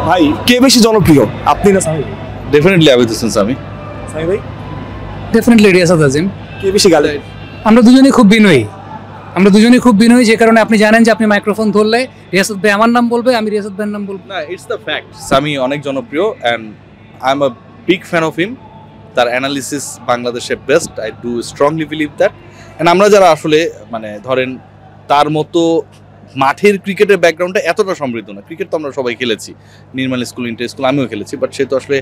ভাই কে বেশি জনপ্রিয়, আপনি না সামি? ডেফিনেটলি আবিদ হোসেন সামি। সামি ভাই ডেফিনেটলি রিয়াসাত আজিম। কে বেশি গালে? আমরা দুজনেই খুব বিনয়ী, যে কারণে আপনি জানেন যে আপনি মাইক্রোফোন ধরলে রিয়াসাত ভাই আমার নাম বলবে, আমি রিয়াসাত ভাইয়ের নাম বলবো না, ইটস দ্য ফ্যাক্ট। সামি অনেক জনপ্রিয় and I am a big fan of him. তার অ্যানালিসিস বাংলাদেশে best, I do strongly believe that. And আমরা যারা আসলে মানে ধরেন তার মতো মাঠের ক্রিকেটের ব্যাকগ্রাউন্ডটা এতটা সমৃদ্ধ না। ক্রিকেট তো আমরা সবাই খেলেছি, নির্মাল স্কুল, ইন্টার স্কুল, আমিও খেলেছি, বাট সে তো আসলে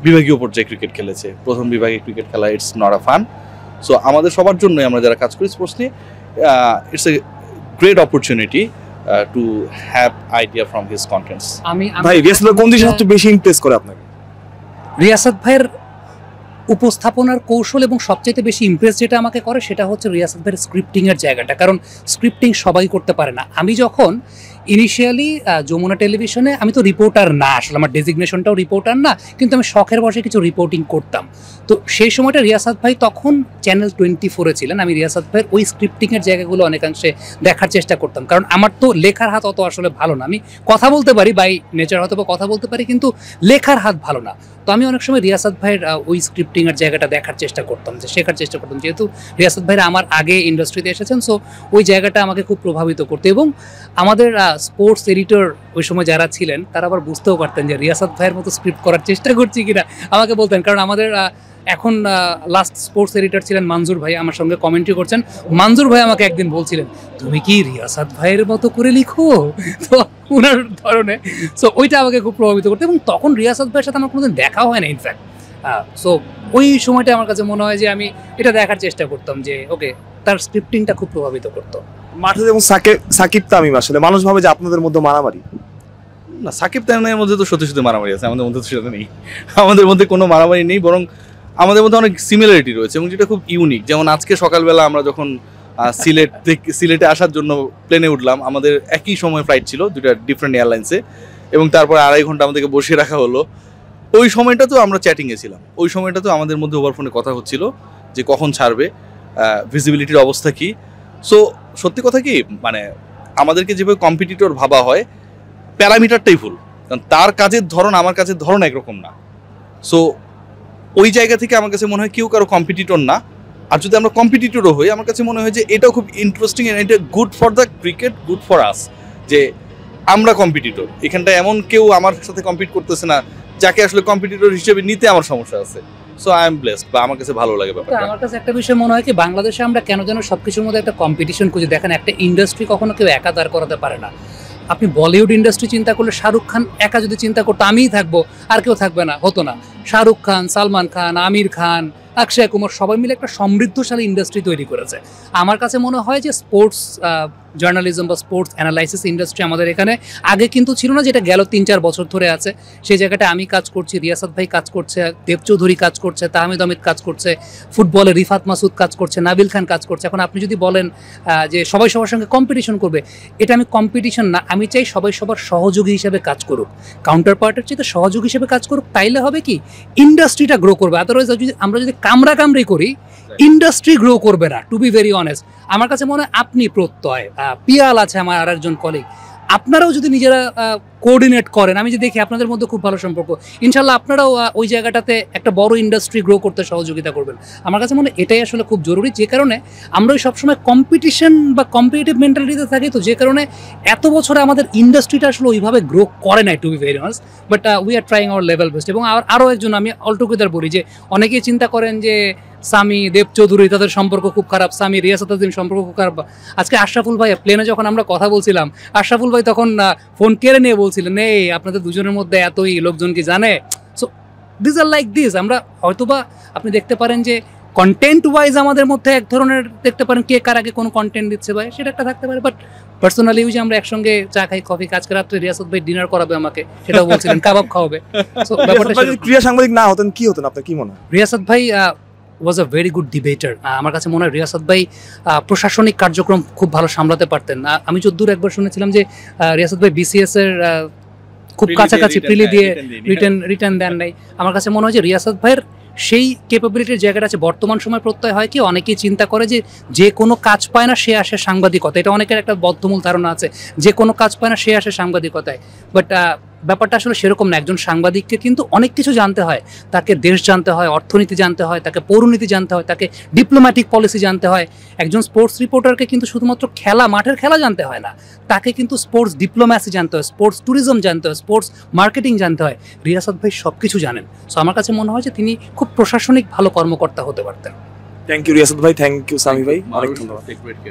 বিভাগীয় পর্যায়ে ক্রিকেট খেলেছে। প্রথম বিভাগে ক্রিকেট খেলা it's not a fun. So আমাদের সবার জন্যই, আমরা যারা কাজ করি স্পোর্টস নিয়ে, it's a great opportunity to have idea from his contents. ভাই রিয়াসাত ভাই কোন জিনিস সবচেয়ে বেশি ইমপ্রেস করে আপনাকে? রিয়াসাত ভাইয়ের উপস্থাপনার কৌশল, এবং সবচেয়ে বেশি ইমপ্রেস যেটা আমাকে করে সেটা হচ্ছে রিয়াসাত ভাইয়ের স্ক্রিপ্টিংয়ের জায়গাটা। কারণ স্ক্রিপ্টিং সবাই করতে পারে না। আমি যখন ইনিশিয়ালি যমুনা টেলিভিশনে, আমি তো রিপোর্টার না, আসলে আমার ডেজিগনেশনটাও রিপোর্টার না, কিন্তু আমি শখের বসে কিছু রিপোর্টিং করতাম। তো সেই সময়টা রিয়াসাত ভাই তখন চ্যানেল 24-এ ছিলেন। আমি রিয়াসাত ভাইয়ের ওই স্ক্রিপ্টিংয়ের জায়গাগুলো অনেকাংশে দেখার চেষ্টা করতাম, কারণ আমার তো লেখার হাত অত আসলে ভালো না। আমি কথা বলতে পারি, বাই নেচার হয়তো বা কথা বলতে পারি, কিন্তু লেখার হাত ভালো না। তো আমি অনেক সময় রিয়াসাত ভাইয়ের ওই স্ক্রিপ্টিংয়ের জায়গাটা দেখার চেষ্টা করতাম, যে শেখার চেষ্টা করতাম, যেহেতু রিয়াসাত ভাইরা আমার আগে ইন্ডাস্ট্রিতে এসেছেন। সো ওই জায়গাটা আমাকে খুব প্রভাবিত করতো। এবং আমাদের স্পোর্টস এডিটর ওই সময় যারা ছিলেন, তারা আবার বুঝতেও পারতেন যে রিয়াসাত ভাইয়ের মতো স্ক্রিপ্ট করার চেষ্টা করছি কিনা, আমাকে বলতেন। কারণ আমাদের এখন লাস্ট স্পোর্টস এডিটর ছিলেন মঞ্জুর ভাই, আমার সঙ্গে কমেন্ট্রি করছেন। মঞ্জুর ভাই আমাকে একদিন বলছিলেন, তুমি কি রিয়াসাত ভাইয়ের মতো করে লিখো? তো ওনার ধরনে, সো ওইটা আমাকে খুব প্রভাবিত করতো। এবং তখন রিয়াসাত ভাইয়ের সাথে আমার কোনোদিন দেখা হয় না ইনফ্যাক্ট। সো ওই সময়টা আমার কাছে মনে হয় যে আমি এটা দেখার চেষ্টা করতাম, যে ওকে, তার স্ক্রিপ্টিংটা খুব প্রভাবিত করতো। মাঠে যেমন সাকিব তামিম, আসলে মানুষ ভাবে যে আপনাদের মধ্যে মারামারি না, সাকিব তামিমের মধ্যে তো সত্যি সত্যি মারামারি আছে, আমাদের মধ্যে তো সেটা নেই। আমাদের মধ্যে কোনো মারামারি নেই, বরং আমাদের মধ্যে অনেক সিমিলারিটি রয়েছে, এবং যেটা খুব ইউনিক। যেমন আজকে সকালবেলা আমরা যখন সিলেটে আসার জন্য প্লেনে উঠলাম, আমাদের একই সময় ফ্লাইট ছিল, দুটা ডিফারেন্ট এয়ারলাইন্সে, এবং তারপরে 2.5 ঘন্টা আমাদেরকে বসিয়ে রাখা হলো। ওই সময়টা তো আমরা চ্যাটিংয়ে ছিলাম, ওই সময়টা তো আমাদের মধ্যে ওভার ফোনে কথা হচ্ছিল যে কখন ছাড়বে, ভিজিবিলিটির অবস্থা কি। সো সত্যি কথা কি, মানে আমাদেরকে যেভাবে কম্পিটিটর ভাবা হয়, প্যারামিটারটাই ভুল। কারণ তার কাজের ধরন আমার কাজের ধরন একরকম না। সো ওই জায়গা থেকে আমার কাছে মনে হয় কেউ কারো কম্পিটিটর না। আর যদি আমরা কম্পিটিটরও হই, আমার কাছে মনে হয় যে এটাও খুব ইন্টারেস্টিং, এটা good for the cricket, good for us, যে আমরা কম্পিটিটর। এখানটা এমন কেউ আমার সাথে কম্পিট করতেছে না যাকে আসলে কম্পিটিটর হিসেবে নিতে আমার সমস্যা আছে। সো আই এম ব্লেসড, বা আমার কাছে ভালো লাগে ব্যাপারটা। আমার কাছে একটা বিষয় মনে হয় কি, বাংলাদেশে আমরা কেন যেন সবকিছুর মধ্যে একটা কম্পিটিশন খুঁজে। দেখেন, একটা ইন্ডাস্ট্রি কখনো কেউ একা দাঁড় করাতে পারে না। আপনি বলিউড ইন্ডাস্ট্রি চিন্তা করলে, শাহরুখ খান একা যদি চিন্তা করতো আমিই থাকবো আর কেউ থাকবে না, হতো না। শাহরুখ খান, সালমান খান, আমির খান, অক্ষয় কুমার সবাই মিলে একটা সমৃদ্ধশালী ইন্ডাস্ট্রি তৈরি করেছে। আমার কাছে মনে হয় যে স্পোর্টস জার্নালিজম বা স্পোর্টস অ্যানালাইসিস ইন্ডাস্ট্রি আমাদের এখানে আগে কিন্তু ছিল না, যেটা গেল 3-4 বছর ধরে আছে। সেই জায়গাটা আমি কাজ করছি, রিয়াসাত ভাই কাজ করছে, দেব চৌধুরী কাজ করছে, তাহমিদ অমিত কাজ করছে, ফুটবলে রিফাত মাসুদ কাজ করছে, নাবিল খান কাজ করছে। এখন আপনি যদি বলেন যে সবাই সবার সঙ্গে কম্পিটিশন করবে, এটা আমি কম্পিটিশন না, আমি চাই সবাই সবার সহযোগী হিসেবে কাজ করুক, কাউন্টার পার্টের চেয়ে সহযোগী হিসেবে কাজ করুক। তাইলে হবে কি, ইন্ডাস্ট্রিটা গ্রো করবে। আদারওয়াইজ আমরা যদি কামড়াকামড়ি করি, ইন্ডাস্ট্রি গ্রো করবে না, টু বি ভেরি অনেস্ট। আমার কাছে মনে হয় আপনি প্রত্যয়, পিয়াল আছে আমার আর একজন কলিগ, আপনারাও যদি নিজেরা কোঅর্ডিনেট করেন, আমি যে দেখি আপনাদের মধ্যে খুব ভালো সম্পর্ক, ইনশাল্লাহ আপনারাও ওই জায়গাটাতে একটা বড় ইন্ডাস্ট্রি গ্রো করতে সহযোগিতা করবেন। আমার কাছে মনে হয় এটাই আসলে খুব জরুরি, যে কারণে আমরা ওই সবসময় কম্পিটিশন বা কম্পিটিটিভ মেন্টালিটিতে থাকি, তো যে কারণে এত বছরে আমাদের ইন্ডাস্ট্রিটা আসলে ওইভাবে গ্রো করে নাই, to be very honest. But we are trying our level best. এবং আরও একজন আমি অলটুগেদার বলি, যে অনেকেই চিন্তা করেন যে সামি, দেব চৌধুরী তাদের সম্পর্ক খুব খারাপ, সামি রিয়াসাত আজিম সম্পর্ক খুব খারাপ। আজকে আশরাফুল ভাই প্লেনে যখন আমরা কথা বলছিলাম, আশরাফুল ভাই তখন ফোন কেড়ে নিয়ে বলছিলেন, এই আপনাদের দুজনের মধ্যে এতই লোকজন কি জানে? So this are like this. আমরা হয়তোবা আপনি দেখতে পারেন যে কন্টেন্ট ওয়াইজ আমাদের মধ্যে এক ধরনের দেখতে পারেন কে কার আগে কোনো কন্টেন্ট দিচ্ছে ভাই, সেটা একটা থাকতে পারে। বাট পার্সোনালি যে আমরা একসঙ্গে চা খাই, কফি, আজকে রাত্রে রিয়াসাত ভাই ডিনার করাবে আমাকে, সেটাও বলছিলেন, কাবাব খাওয়াবে। সো ব্যাপারটা ক্রীড়া সাংবাদিক না হতেন কি হতেন আপনার কি মনে হয়? রিয়াসাত ভাই ওয়াজ আ ভেরি গুড ডিবেটার। আমার কাছে মনে হয় রিয়াসাত ভাই প্রশাসনিক কার্যক্রম খুব ভালো সামলাতে পারতেন। আমি যদ্দূর একবার শুনেছিলাম যে রিয়াসাত ভাই বিসিএস এর খুব কাছাকাছি প্রিলি দিয়ে রিটার্ন দেন নাই। আমার কাছে মনে হয় যে রিয়াসাত ভাইয়ের সেই ক্যাপাবিলিটির জায়গাটা আছে। বর্তমান সময় প্রত্যয় হয় কি, অনেকেই চিন্তা করে যে কোনো কাজ পায় না সে আসে সাংবাদিকতা, এটা অনেকের একটা বদ্ধমূল ধারণা আছে, যে কোনো কাজ পায় না সে আসে সাংবাদিকতায়। বাট ব্যাপারটা আসলে সেরকম না। একজন সাংবাদিককে কিন্তু অনেক কিছু জানতে হয়, তাকে দেশ জানতে হয়, অর্থনীতি জানতে হয়, তাকে পৌরনীতি জানতে হয়, তাকে ডিপ্লোম্যাটিক পলিসি জানতে হয়। একজন স্পোর্টস রিপোর্টারকে কিন্তু শুধুমাত্র মাঠের খেলা জানতে হয় না, তাকে কিন্তু স্পোর্টস ডিপ্লোম্যাসি জানতে হয়, স্পোর্টস ট্যুরিজম জানতে হয়, স্পোর্টস মার্কেটিং জানতে হয়। রিয়াসাত ভাই সব কিছু জানেন। সো আমার কাছে মনে হয় যে তিনি খুব প্রশাসনিক ভালো কর্মকর্তা হতে পারতেন। থ্যাংক ইউ রিয়াসাত ভাই, থ্যাংক ইউ সামি ভাই, অনেক ধন্যবাদ। Take great care.